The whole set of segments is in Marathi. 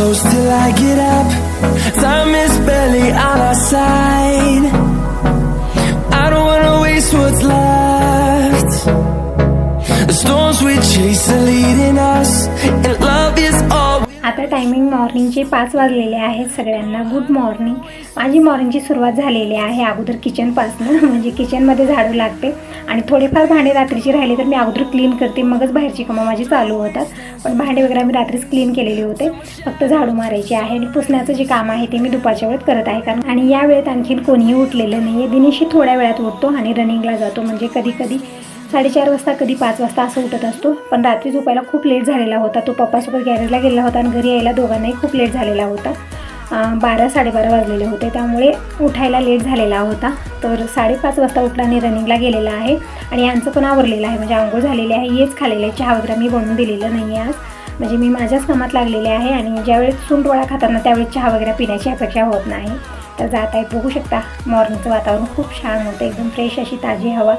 close till I get up. Time is barely on our side. I don't wanna waste what's left. The storms we chase are leading us, and love is all. आता टायमिंग मॉर्निंगचे 5 वाजलेले आहेत. सगळ्यांना गुड मॉर्निंग. माझी मॉर्निंगची सुरुवात झालेली आहे अगोदर किचनपासनं. म्हणजे किचनमध्ये झाडू लागते आणि थोडेफार भांडे रात्रीचे राहिले तर मी अगोदर क्लीन करते, मगच बाहेरची कामं माझी चालू होतात. पण भांडे वगैरे मी रात्रीच क्लीन केलेले होते. फक्त झाडू मारायचे आहे आणि पुसण्याचं जे काम आहे ते मी दुपारच्या वेळेत करत आहे. कारण आणि या वेळेत आणखीन कोणीही उठलेलं नाही आहे. दिनेशही थोड्या वेळात उठतो आणि रनिंगला जातो. म्हणजे कधी कधी 4:30 वाजता, कधी 5 वाजता असं उठत असतो. पण रात्री झोपायला खूप लेट झालेला होता. तो पप्पासोबत गॅरेजला गेला होता आणि घरी यायला दोघांनाही खूप लेट झालेला होता. 12-12:30 वाजलेले होते, त्यामुळे उठायला लेट झालेला होता. तर 5:30 वाजता उठला आणि रनिंगला गेलेला आहे. आणि यांचं पण आवरलेलं आहे, म्हणजे आंघोळ झालेली आहे, हेच खाल्लेलं आहे. चहा वगैरे मी बनवून दिलेलं नाही आहे आज. म्हणजे मी माझ्याच कामात लागलेले आहे आणि ज्यावेळेस सुंठवडा खाताना त्यावेळेस चहा वगैरे पिण्याची अपेक्षा होत नाही. तर जात आहे, बघू शकता मॉर्निंगचं वातावरण खूप छान होतं. एकदम फ्रेश अशी ताजी हवा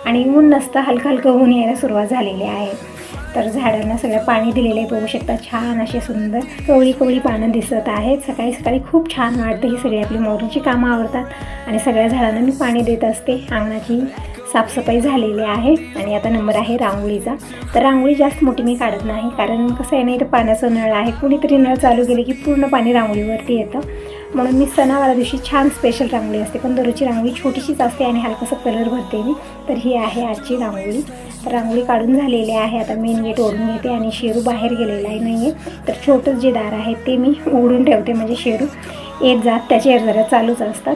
आणि ऊन नसतं, हलकं हलकं ऊन यायला सुरुवात झालेली आहे. तर झाडांना सगळं पाणी दिलेलं आहे, बघू शकता. छान असे सुंदर कवळी कवळी पानं दिसत आहेत. सकाळी सकाळी खूप छान वाटतं. ही सगळी आपली मॉर्निंगची कामं आवडतात आणि सगळ्या झाडांना मी पाणी देत असते. अंगणाची साफसफाई झालेली आहे आणि आता नंबर आहे रांगोळीचा. तर रांगोळी जास्त मोठी मी काढत नाही, कारण कसं आहे, नाही तर पाण्याचं नळ आहे, कुणीतरी नळ चालू केले की पूर्ण पाणी रांगोळीवरती येतं. म्हणून मी सणावारा दिवशी छान स्पेशल रांगोळी असते, पण दररोजची रांगोळी छोटीशीच असते आणि हलकासा कलर भरते मी. तर ही आहे आजची रांगोळी. तर रांगोळी काढून झालेली आहे. आता मेन गेट ओढून घेते आणि शेरू बाहेर गेलेला आहे नाही आहे. तर छोटं जे दार आहे ते मी उघडून ठेवते, म्हणजे शेरू येत जात त्याचे जरा चालूच असतात.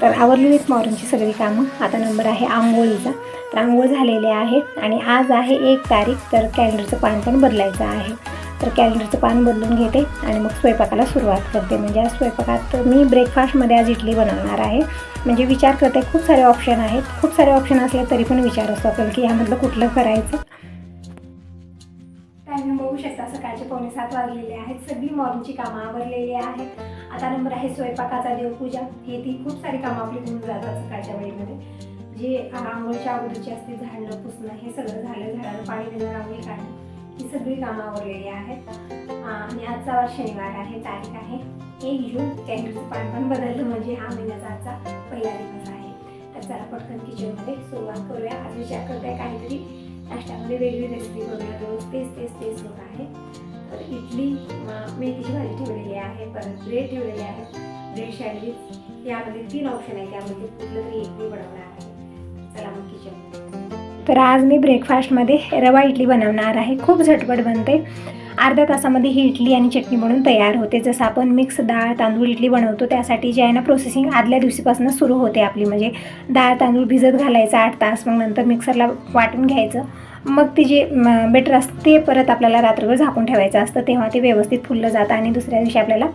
तर आवरलेलीच मॉर्निंगची सगळी कामं. आता नंबर आहे आंघोळीचा. तर आंघोळ झालेले आहे आणि आज आहे 1 तारीख. तर कॅलेंडरचं पान पण बदलायचं आहे. तर कॅलेंडरचं पान बदलून घेते आणि मग स्वयंपाकाला सुरुवात करते. म्हणजे आज स्वयंपाकात मी ब्रेकफास्टमध्ये आज इडली बनवणार आहे. म्हणजे विचार करते, खूप सारे ऑप्शन आहेत. खूप सारे ऑप्शन असले तरी पण विचार असतो आपल्याला की ह्यामधलं कुठलं करायचं. टायमिंग बघू शकता, सकाळचे 6:45 वाजलेले आहेत. सगळी मॉर्निंगची कामं आवरलेली आहेत. आता नंबर आहे स्वयंपाकाचा, देवपूजा. हे ती खूप सारी कामं आपली होऊन जातात सकाळच्या वेळेमध्ये. जे आंघोळीच्या अगोदरची असते, झाडणं पुसणं हे सगळं झालं. झाडाला पाणी देणं, रांगोळी काढणं, ही सगळी कामं आवरलेली आहेत. आणि आजचा वार शनिवार आहे. तारीख आहे 1 जून. कॅलेंडरचं पान पण बदललं, म्हणजे हा महिन्याचा आजचा पहिला दिवस आहे. तर चला पटकन किचनमध्ये सुरुवात करूया. आज विचार करताय काहीतरी नाश्त्यामध्ये वेगळी रेसिपी करूया. रोज तेच होत आहे. तर इडली, मेथीची भाजी ठेवलेली आहे, परत ब्रेड ठेवलेले आहे, ब्रेड सँडविच. यामध्ये 3 ऑप्शन आहे, त्यामध्ये कुठलं तरी एक मी बनवणार आहे. चला मग किचन. तर आज मी ब्रेकफास्टमध्ये रवा इडली बनवणार आहे. खूप झटपट बनते. अर्ध्या तासामध्ये ही इडली आणि चटणी बनवून तयार होते. जसं आपण मिक्स डाळ तांदूळ इडली बनवतो, त्यासाठी जे आहे ना प्रोसेसिंग आदल्या दिवशीपासून सुरू होते आपली. म्हणजे डाळ तांदूळ भिजत घालायचं 8 तास, मग नंतर मिक्सरला वाटून घ्यायचं. मग ते जे बेटर असतं ते परत आपल्याला रात्रभर झाकून ठेवायचं असतं, तेव्हा ते व्यवस्थित फुललं जातं आणि दुसऱ्या दिवशी आपल्याला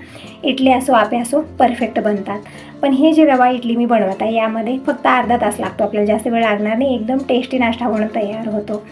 इडली असो आप्पे असो परफेक्ट बनतात. पण हे जे रवा इडली मी बनवत आहे यामध्ये फक्त अर्धा तास लागतो, आपल्याला जास्त वेळ लागणार नाही. एकदम टेस्टी नाश्ता बनून तयार होतो.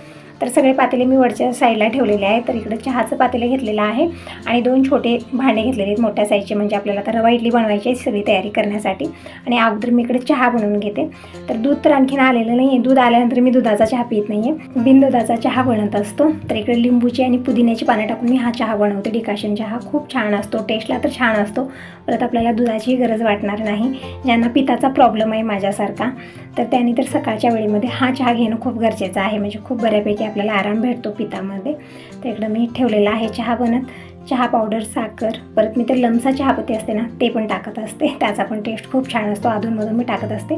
तर सगळे पातेले मी वरच्या साईडला ठेवलेले आहेत. तर इकडे चहाचं पातेलं घेतलेलं आहे आणि 2 छोटे भांडे घेतलेले आहेत मोठ्या साईजचे. म्हणजे आपल्याला तर रवा इडली बनवायची आहे सगळी तयारी करण्यासाठी. आणि अगोदर मी इकडे चहा बनवून घेते. तर दूध तर आणखीन आलेलं नाही आहे. दूध आल्यानंतर मी दुधाचा चहा पित नाही आहे, बिन दुधाचा चहा बनत असतो. तर इकडे लिंबूची आणि पुदिन्याची पानं टाकून मी हा चहा बनवते. डिकाशन चहा खूप छान असतो, टेस्टला तर छान असतो. परत आपल्याला दुधाची गरज वाटणार नाही. ज्यांना पिताचा प्रॉब्लेम आहे माझ्यासारखा, तर त्यांनी तर सकाळच्या वेळेमध्ये हा चहा घेणं खूप गरजेचं आहे. म्हणजे खूप बऱ्यापैकी आपल्याला आराम भेटतो पितामध्ये. तर इकडं मी ठेवलेला आहे चहा बनत. चहा पावडर, साखर, परत मी तर लमचा चहापत्ती असते ना ते पण टाकत असते. त्याचा पण टेस्ट खूप छान असतो, अधूनमधून मी टाकत असते.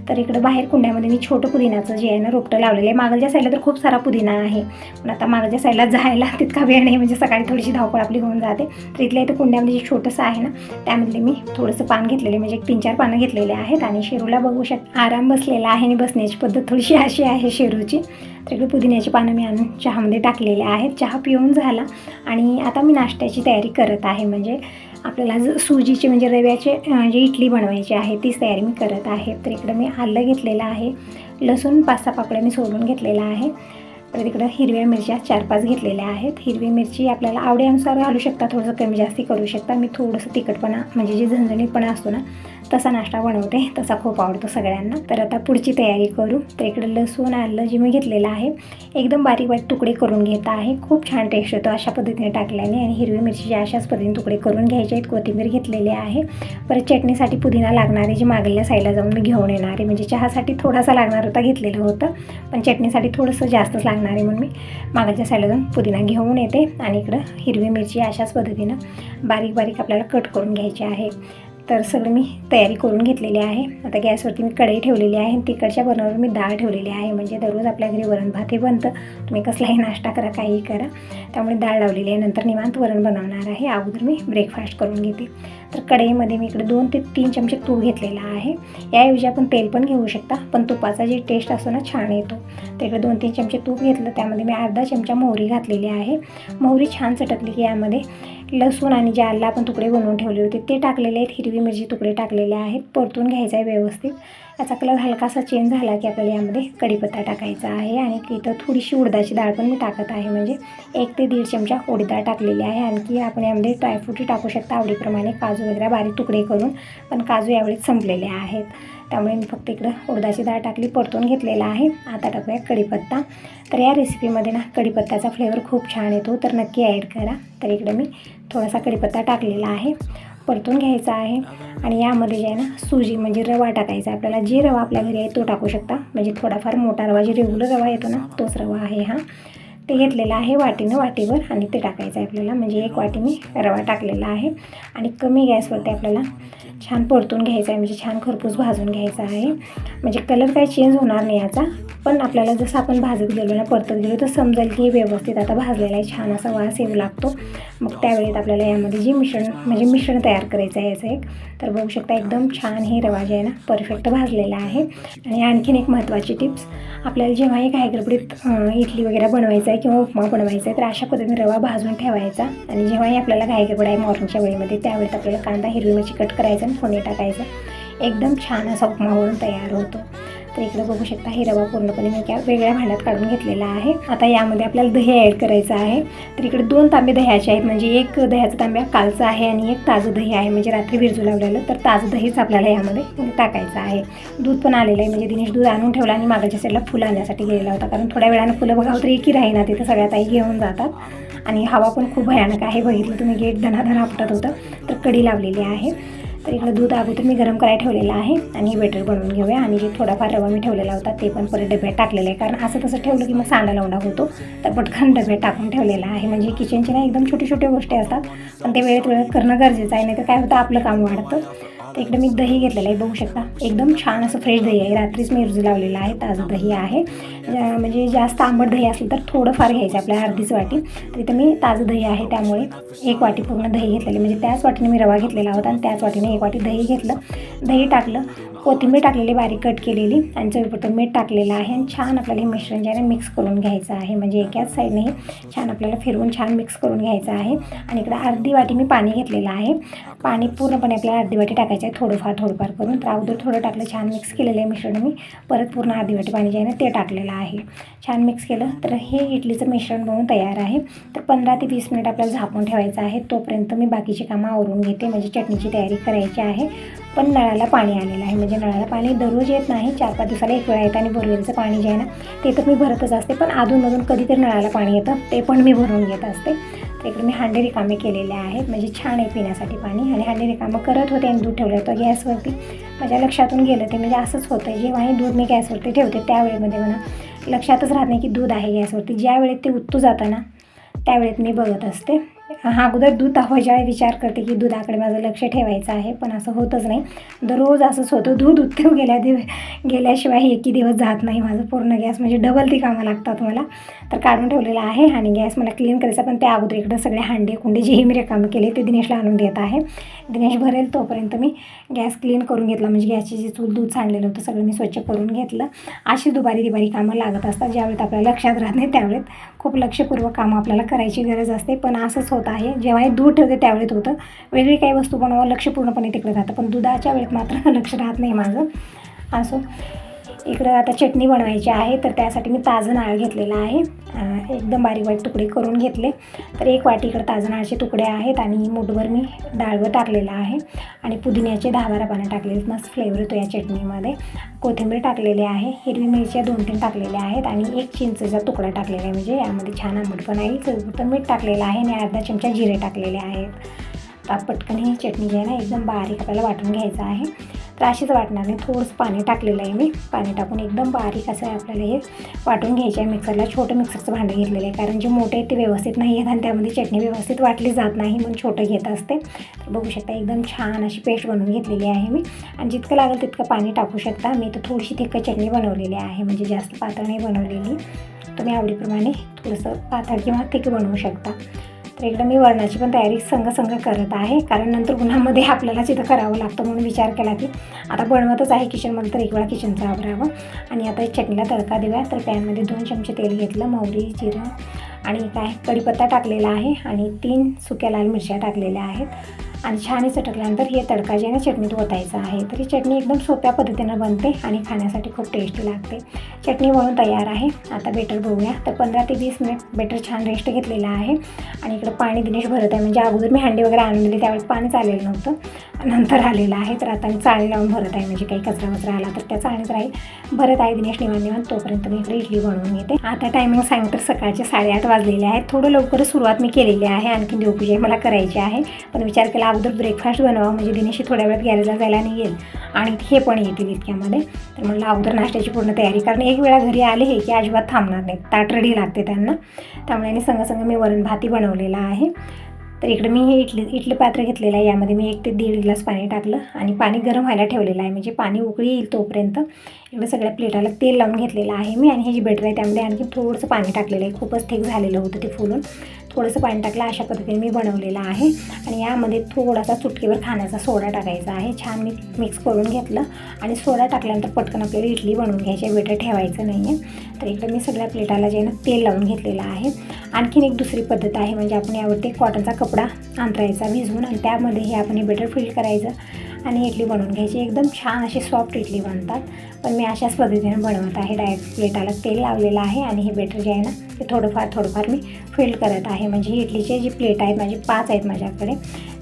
तर इकडं बाहेर कुंड्यामध्ये मी छोटं पुदिन्याचं जे आहे ना रोपटं लावलेलं आहे. मागलच्या साईडला तर खूप सारा पुदिना आहे, पण आता मागलच्या साईडला जायला तितका वेळ नाही, म्हणजे सकाळी थोडीशी धावपळ आपली होऊन जाते. तर इथल्या इथं कुंड्यामध्ये जे छोटंसं आहे ना त्यामधले मी थोडंसं पान घेतलेले, म्हणजे 3-4 पानं घेतलेले आहेत. आणि शेरूला बघू शकता आराम बसलेला आहे आणि बसण्याची पद्धत थोडीशी अशी आहे शेरूची. तर इकडे पुदिन्याची पानं मी आणून चहामध्ये टाकलेले आहेत. चहा पिऊन झाला आणि आता मी नाश्त्याची तयारी करत आहे. म्हणजे आपल्याला सुजीची म्हणजे रव्याचे जे इडली बनवायची आहे तीच तयारी मी करत आहे. तर इकडं मी आलं घेतलेलं आहे, लसूण 5-6 पाकळ्या मी सोलून घेतलेला आहे. तर इकडं हिरव्या मिरच्या 4-5 घेतलेल्या आहेत. हिरवी मिरची आपल्याला आवडीनुसार घालू शकता, थोडंसं कमी जास्ती करू शकता. मी थोडंसं तिखटपणा म्हणजे जे झणझणीतपणा असतो ना तसा नाश्ता बनवते, तसा खूप आवडतो सगळ्यांना. तर आता पुढची तयारी करू. तर इकडे लसूण आलं जे मी घेतलेलं आहे एकदम बारीक बारीक तुकडे करून घेत आहे. खूप छान टेस्ट येतो अशा पद्धतीने टाकल्याने. आणि हिरवी मिरचीचे अशाच पद्धतीने तुकडे करून घ्यायचे आहेत. कोथिंबीर घेतलेले आहे. परत चटणीसाठी पुदिना लागणारे जे मागल्या साईडला जाऊन मी घेऊन येणार आहे. म्हणजे चहासाठी थोडासा लागणार होता, घेतलेलं होतं, पण चटणीसाठी थोडंसं जास्तच लागणार आहे म्हणून मी मागच्या साईडला जाऊन पुदिना घेऊन येते. आणि इकडं हिरवी मिरची अशाच पद्धतीनं बारीक बारीक आपल्याला कट करून घ्यायची आहे. तर सगळं मी तयारी करून घेतलेली आहे. आता गॅसवरती मी कढई ठेवलेली आहे आणि तिकडच्या बर्नरवर मी डाळ ठेवलेली आहे. म्हणजे दररोज आपल्या घरी वरण भात हे बनतं, तुम्ही कसलाही नाश्ता करा, काहीही करा. त्यामुळे डाळ लावलेली आहे. नंतर निवांत वरण बनवणार आहे. अगोदर मी ब्रेकफास्ट करून घेते. तर कढईमध्ये मी इकडे 2 ते 3 चमचे तूप घेतलेलं आहे. याऐवजी आपण तेल पण घेऊ शकता, पण तुपाचा जे टेस्ट असतो ना छान येतो. तर इकडे 2-3 चमचे तूप घेतलं. त्यामध्ये मी अर्धा चमचा मोहरी घातलेली आहे. मोहरी छान चटकली की यामध्ये लसूण आणि जे आलं आपण तुकडे बनवून ठेवले होते ते टाकलेले आहेत. हिरवी मिरची तुकडे टाकलेले आहेत. परतून घ्यायचा आहे व्यवस्थित. याचा कलर हलकासा चेंज झाला की आपल्याला यामध्ये कढीपत्ता टाकायचा आहे. आणि इथं थोडीशी उडदाची डाळ पण मी टाकत आहे. म्हणजे 1 ते 1.5 चमचा उडीद डाळ टाकलेली आहे. आणखी आपण यामध्ये ड्रायफ्रूटही टाकू शकता आवडीप्रमाणे, काजू वगैरे बारीक तुकडे करून, पण काजू यावेळेस संपलेले आहेत. त्यामुळे मी फक्त इकडं उडदाची डाळ टाकली, परतून घेतलेला आहे. आता टाकूया कढीपत्ता. तर या रेसिपीमध्ये ना कढीपत्त्याचा फ्लेवर खूप छान येतो, तर नक्की ॲड करा. तर इकडे मी थोडासा कढीपत्ता टाकलेला आहे, परतून घ्यायचा आहे. आणि यामध्ये जे आहे ना सुजी म्हणजे रवा टाकायचा आहे आपल्याला. जे रवा आपल्या घरी आहे तो टाकू शकता. म्हणजे थोडाफार मोठा रवा, जे रेग्युलर रवा येतो ना तोच रवा आहे हा. ते घेतलेलं आहे वाटीवर आणि ते टाकायचं आहे आपल्याला. म्हणजे 1 वाटी मी रवा टाकलेला आहे. आणि कमी गॅसवरती आपल्याला छान परतून घ्यायचं आहे. म्हणजे छान खरपूस भाजून घ्यायचा आहे. म्हणजे कलर काही चेंज होणार नाही याचा, पण आपल्याला जसं आपण भाजत गेलो ना, परतत गेलो तर समजेल की हे व्यवस्थित आता भाजलेला आहे. छान असा वास येऊ लागतो. मग त्यावेळेत आपल्याला यामध्ये जे मिश्रण तयार करायचं आहे याचं एक, तर बघू शकता एकदम छान हे रवा जे आहे ना परफेक्ट भाजलेला आहे. आणि आणखीन एक महत्त्वाची टिप्स, आपल्याला जेव्हाही काही गडबडीत इडली वगैरे बनवायचं आहे किंवा उपमा बनवायचा आहे तर अशा पद्धतीने रवा भाजून ठेवायचा. आणि जेव्हाही आपल्याला घाई गडबड आहे मॉर्निंगच्या वेळेमध्ये त्यावेळेत आपल्याला कांदा हिरवी मिरची कट करायचा आणि फोडणी टाकायचं. एकदम छान असा उपमा होऊन तयार होतो. तर इकडे बघू शकता हे रवा पूर्णपणे मी वेगळ्या भांड्यात काढून घेतलेला आहे. आता यामध्ये आपल्याला दही ॲड करायचं आहे. तर इकडे 2 तांबे दह्याचे आहेत. म्हणजे एक दह्याचा तांब्या कालचा आहे आणि एक ताजं दही आहे, म्हणजे रात्री भिजू लावलेलं. तर ताजं दहीच आपल्याला यामध्ये टाकायचं आहे. दूध पण आलेलं आहे. म्हणजे दिनेश दूध आणून ठेवला आणि मागच्या साईडला फुलं आणण्यासाठी गेलेला होता, कारण थोड्या वेळानं फुलं बघावं तर एकही राहीना, तिथं सगळ्या ताई घेऊन जातात. आणि हवा पण खूप भयानक आहे, बघितलं तुम्ही गेट धनाधन आपटत होतं. तर कढी लावलेली आहे. तर इकडं दूध अगोदर मी गरम करायला ठेवलेलं आहे आणि बेटर बनवून घेऊया. आणि जे थोडाफार रवा मी ठेवलेला होता ते पण परत डब्यात टाकलेलं आहे, कारण असं तसं ठेवलं की मग सांडा लावणा होतो. तर पटकन डब्यात टाकून ठेवलेला आहे. म्हणजे किचनची ना एकदम छोटी छोटी गोष्टी असतात, पण ते वेळेत करणं गरजेचं आहे, नाही तर काय होतं आपलं काम वाढतं. तर इकडे मी दही घेतलेलं आहे, बघू शकता एकदम छान असं फ्रेश दही आहे. रात्रीच मी भिजू लावलेलं आहे, ताजं दही आहे. म्हणजे जास्त आंबट दही असलं तर थोडंफार घ्यायचं आपल्याला, अर्धीच वाटी. तर इथं मी ताजं दही आहे त्यामुळे 1 वाटी पूर्ण दही घेतलेलं. म्हणजे त्याच वाटीने मी रवा घेतलेला होता आणि त्याच वाटीने 1 वाटी दही घेतलं. दही टाकलं, कोथिंबीर टाकलेली बारीक कट केलेली आणि चवीपुरतं मीठ टाकलेलं आहे. आणि छान आपल्याला हे मिश्रण जे आहे मिक्स करून घ्यायचं आहे. म्हणजे एकाच साईडने छान आपल्याला फिरवून छान मिक्स करून घ्यायचं आहे. आणि इकडं अर्धी वाटी मी पाणी घेतलेलं आहे. पाणी पूर्णपणे आपल्याला अर्धी वाटी टाकायचं आहे, थोडंफार करून. तर अगोदर थोडं टाकलं, छान मिक्स केलेलं आहे मिश्रण मी. परत पूर्ण अर्धी वाटी पाणी जे आहे ना ते टाकलेलं आहे. छान मिक्स केलं तर हे इडलीचं मिश्रण बनवून तयार आहे. तर 15 ते 20 मिनिट आपल्याला झाकून ठेवायचं आहे. तोपर्यंत मी बाकीची कामं आवरून घेते. म्हणजे चटणीची तयारी करायची आहे. पण नळाला पाणी आलेलं आहे. म्हणजे नळाला पाणी दररोज येत नाही, 4-5 दिवसाला एक वेळा येतं. आणि बोरवेलचं पाणी जे आहे ना ते तर मी भरतच असते, पण अधूनमधून कधीतरी नळाला पाणी येतं ते पण मी भरून घेत असते. तर इकडे मी हांडे रिकामे केलेले आहेत. म्हणजे छान आहे पिण्यासाठी पाणी. आणि हांडे रिकामं करत होते आणि दूध ठेवलं होतं गॅसवरती. माझ्या लक्षातून गेलं ते. म्हणजे असंच होतं, जेव्हाही दूध मी गॅसवरती ठेवते त्यावेळेमध्ये मला लक्षातच राहत नाही की दूध आहे गॅसवरती. ज्या वेळेत ते उतू जातं ना त्यावेळेत मी बघत असते. अगोदर दूध तापवायच्या वेळी विचार करते की दुधाकडे माझं लक्ष ठेवायचं आहे, पण असं होतच नाही. दररोज असंच होतं, दूध उतू गेल्याशिवाय एकही दिवस जात नाही माझं. पूर्ण गॅस म्हणजे डबल ती कामं लागतात मला. तर काढून ठेवलेलं आहे. आणि गॅस मला क्लीन करायचा, पण त्या अगोदर इकडं सगळे हांडे कुंडे जेही मी रिकामे केले ते दिनेशला आणून देत आहे. दिनेश भरेल तोपर्यंत मी गॅस क्लीन करून घेतला. म्हणजे गॅसची जी चूल दूध सांडलेलं होतं सगळं मी स्वच्छ करून घेतलं. अशी दुपारी कामं लागत असतात, ज्यावेळेत आपल्याला लक्षात राहत नाही त्यावेळेत खूप लक्षपूर्वक कामं आपल्याला करायची गरज असते. पण असंच होत आहे, जेव्हाही दूध ठेवते त्यावेळेत होतं. वेगळी काही वस्तू बनवावं लक्ष पूर्णपणे तिकडे राहतं, पण दुधाच्या वेळेत मात्र लक्ष राहत नाही माझं. असो इकडं आता चटणी बनवायची आहे, तर त्यासाठी मी ताजं नारळ घेतलेलं आहे. एकदम बारीक बारीक तुकडे करून घेतले. तर 1 वाटी इकडं ताजं नारळाचे तुकडे आहेत आणि मूठभर मी डाळवं टाकलेलं आहे आणि पुदिन्याचे 10-12 पानं टाकलेले. मस्त फ्लेवर येतो या चटणीमध्ये. कोथिंबीर टाकलेली आहे, हिरवी मिरच्या 2-3 टाकलेल्या आहेत आणि 1 चिंचेचा तुकडा टाकलेला आहे, म्हणजे यामध्ये छान आंबटपणा येईल. चवीपुरतं मीठ टाकलेलं आहे आणि अर्धा चमचा जिरे टाकलेले आहेत. तर पटकन ही चटणी जी आहे ना एकदम बारीक आपल्याला वाटून घ्यायचं आहे. तर अशीच वाटणार नाही, थोडंसं पाणी टाकलेलं आहे मी. पाणी टाकून एकदम बारीक असं आपल्याला हे वाटून घ्यायचं आहे. मिक्सरला छोटं मिक्सरचं भांडं घेतलेलं आहे, कारण जे मोठे आहेत ते व्यवस्थित नाही आहेत आणि त्यामध्ये चटणी व्यवस्थित वाटली जात नाही, म्हणून छोटं घेत असते. तर बघू शकता एकदम छान अशी पेस्ट बनवून घेतलेली आहे मी. आणि जितकं लागेल तितकं पाणी टाकू शकता. मी तर थोडीशी थिक्क चटणी बनवलेली आहे, म्हणजे जास्त पातळ नाही बनवलेली. तुम्ही आवडीप्रमाणे थोडंसं पातळ किंवा थिक बनवू शकता. तर एकदा मी वरणाची पण तयारी संग करत आहे, कारण नंतर उन्हामध्ये आपल्याला तिथं करावं लागतं, म्हणून विचार केला की आता बनवतच आहे किचनमध्ये, तर एक वेळा किचनचं आवरावं. आणि आता चटणीला तडका देऊया. तर पॅनमध्ये 2 चमचे तेल घेतलं, मोहरी, जिरं आणि कढीपत्ता टाकलेला आहे आणि 3 सुक्या लाल मिरच्या टाकलेल्या आहेत. आणि छान हे चटकल्यानंतर हे तडका जे आहे ना चटणीत ओतायचं आहे. तर ही चटणी एकदम सोप्या पद्धतीनं बनते आणि खाण्यासाठी खूप टेस्टी लागते. चटणी बनवून तयार आहे. आता बेटर बघूया. तर 15 ते 20 मिनिट बेटर छान रेस्ट घेतलेला आहे. आणि इकडं पाणी दिनेश भरत आहे, म्हणजे अगोदर मी हंडी वगैरे आणून दिली त्यावेळेस पाणीच आलेलं नव्हतं, नंतर आलेलं आहे. तर आता मी चाळणी लावून भरत आहे, म्हणजे काही कचरा आला तर त्या चाळणीत राहील. भरत आहे दिनेश निवांत. तोपर्यंत मी इकडे इडली बनवून घेते. आता टायमिंग सांगितलं तर सकाळचे 8:30 वाजलेले आहेत. थोडं लवकरच सुरुवात मी केलेली आहे. आणखी देवपूजा मला करायची आहे, पण विचार केला अगोदर ब्रेकफास्ट बनवा, म्हणजे दिनेशी थोड्या वेळात गॅरेजला जायला नाही येईल आणि हे पण येतील इतक्यामध्ये. तर म्हणलं अगोदर नाश्त्याची पूर्ण तयारी, कारण एक वेळा घरी आले हे की अजिबात थांबणार नाहीत, ताट रेडी लागते त्यांना. त्यामुळे संग मी वरण भाती बनवलेला आहे. तर इकडे मी हे इडली पात्र घेतलेलं आहे. यामध्ये मी 1 ते 1.5 ग्लास पाणी टाकलं आणि पाणी गरम व्हायला ठेवलेलं आहे, म्हणजे पाणी उकळी येईल तोपर्यंत. इकडे सगळ्या प्लेटाला तेल लावून घेतलेलं आहे मी. आणि हे जी बेटर आहे त्यामध्ये आणखी थोडंसं पाणी टाकलेलं आहे, खूपच थिक झालेलं होतं ते फुलून. थोडंसं पाणी टाकलं, अशा पद्धतीने मी बनवलेलं आहे. आणि यामध्ये थोडासा चुटकीवर खाण्याचा सोडा टाकायचा आहे. छान मी मिक्स करून घेतलं आणि सोडा टाकल्यानंतर पटकन आपल्याला इडली बनवून घ्यायची, बेटर ठेवायचं नाही आहे. तर इकडे मी सगळ्या प्लेटाला जे ना तेल लावून घेतलेलं आहे. आणखीन एक दुसरी पद्धत आहे, म्हणजे आपण यावरती कॉटनचा कपडा अंतरायचा भिजवून आणि त्यामध्ये हे आपण हे बेटर फिल करायचं आणि इडली बनवून घ्यायची. एकदम छान अशी सॉफ्ट इडली बनतात. पण मी अशाच पद्धतीने बनवत आहे. डायरेक्ट प्लेटाला तेल लावलेलं आहे आणि हे बेटर जे आहे ना ते थोडंफार मी फिल करत आहे. म्हणजे ही इडलीचे जी प्लेट आहेत माझी 5 आहेत माझ्याकडे,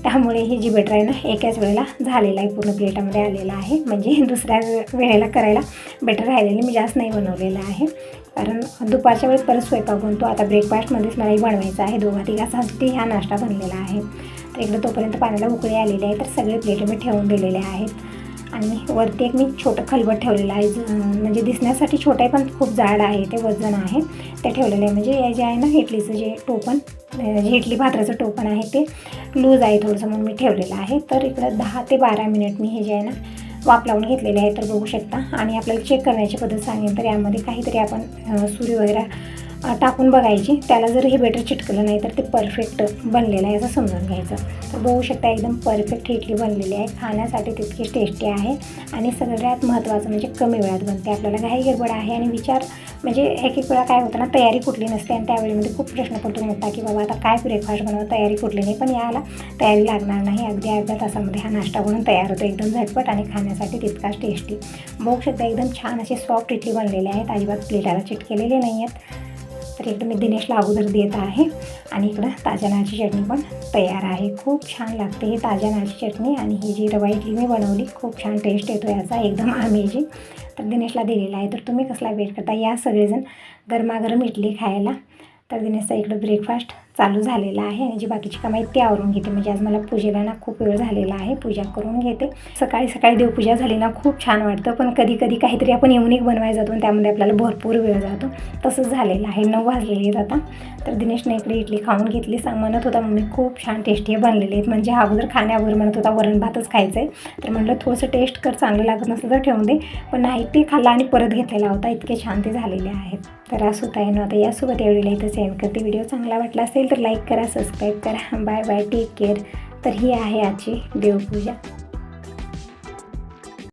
त्यामुळे ही जी बेटर आहे ना एकाच वेळेला झालेलं आहे, पूर्ण प्लेटामध्ये आलेलं आहे. म्हणजे दुसऱ्या वेळेला करायला बेटर राहिलेलं मी जास्त नाही बनवलेलं आहे, कारण दुपारच्या वेळेस परत स्वयंपाक बनतो. आता ब्रेकफास्टमध्येच मलाही बनवायचं आहे. 2-3 ह्या नाश्ता बनलेला आहे. तर इकडे तोपर्यंत पाण्याला उकळी आलेली आहे. तर सगळे प्लेट मी ठेवून दिलेले आहेत. आणि वरती एक मी छोटं खलबट ठेवलेलं आहे, म्हणजे दिसण्यासाठी छोटं आहे पण खूप जाड आहे, ते वजन आहे ते ठेवलेलं आहे. म्हणजे हे जे आहे ना इडलीचं जे टोपण, जे इडली पात्राचं टोपण आहे ते लूज आहे थोडंसं, म्हणून मी ठेवलेलं आहे. तर इकडं 10 ते 12 मिनिट मी हे जे आहे ना वाफ लावून घेतलेले आहे. तर बघू शकता. आणि आपल्याला चेक करण्याची पद्धत सांगेन, तर यामध्ये काहीतरी आपण सुरी वगैरे टाकून बघायची. त्याला जर हे बेटर चिटकलं नाही तर ते परफेक्ट बनलेलं आहे असं समजून घ्यायचं. तर बघू शकता एकदम परफेक्ट इडली बनलेली आहे. खाण्यासाठी तितकीच टेस्टी आहे आणि सगळ्यात महत्त्वाचं म्हणजे कमी वेळात बनते. आपल्याला घाई गडबड आहे आणि विचार म्हणजे एक वेळा काय होतं ना, तयारी कुठली नसते आणि त्यावेळेमध्ये खूप प्रश्न पडतो मोठा की बाबा आता काय ब्रेकफास्ट बनवा, तयारी कुठली नाही. पण याला तयारी लागणार नाही, अगदी अर्ध्या तासामध्ये हा नाश्ता बनून तयार होतो, एकदम झटपट आणि खाण्यासाठी तितकाच टेस्टी. बघू शकता एकदम छान असे सॉफ्ट इडली बनलेले आहेत, अजिबात प्लेटाला चिटकेलेले नाही आहेत. तर इकडं मी दिनेशला अगोदर देत आहे आणि इकडं ताज्या नारळाची चटणी पण तयार आहे. खूप छान लागते ही ताज्या नारळाची चटणी. आणि ही जी रवा इडली मी बनवली खूप छान टेस्ट येतो याचा, एकदम अमेझिंग. तर दिनेशला दिलेला आहे. तर तुम्ही कसला वेट करता या सगळेजण गरमागरम इडली खायला. तर दिनेशचा इकडं ब्रेकफास्ट चालू झालेला आहे आणि जी बाकीची कामं आहेत ती आवरून घेते. म्हणजे आज मला पूजेला ना खूप वेळ झालेला आहे, पूजा करून घेते. सकाळी देवपूजा झाली ना खूप छान वाटतं, पण कधी काहीतरी आपण युनिक बनवायला जातो आणि त्यामध्ये आपल्याला भरपूर वेळ जातो. तसंच झालेलं आहे. 9 वाजलेले आहेत आता. तर दिनेशने इकडे इडली खाऊन घेतली. म्हणत होता मम्मी खूप छान टेस्टी बनलेले आहेत, म्हणजे अगोदर खाण्यावर म्हणत होता वरण भातच खायचं आहे. तर म्हटलं थोडंसं टेस्ट कर, चांगलं लागत नसलं तर ठेवून दे. पण नाही, ते खाल्ला आणि परत घेतलेला होता, इतके छान ते झालेले आहेत. तर असं होत आहे ना. आता यासोबत एवढीला इथं सेंड करते. व्हिडिओ चांगला वाटला असेल तर लाईक करा, सबस्क्राईब करा. Bye bye, take care. तर ही आहे आजची देवपूजा.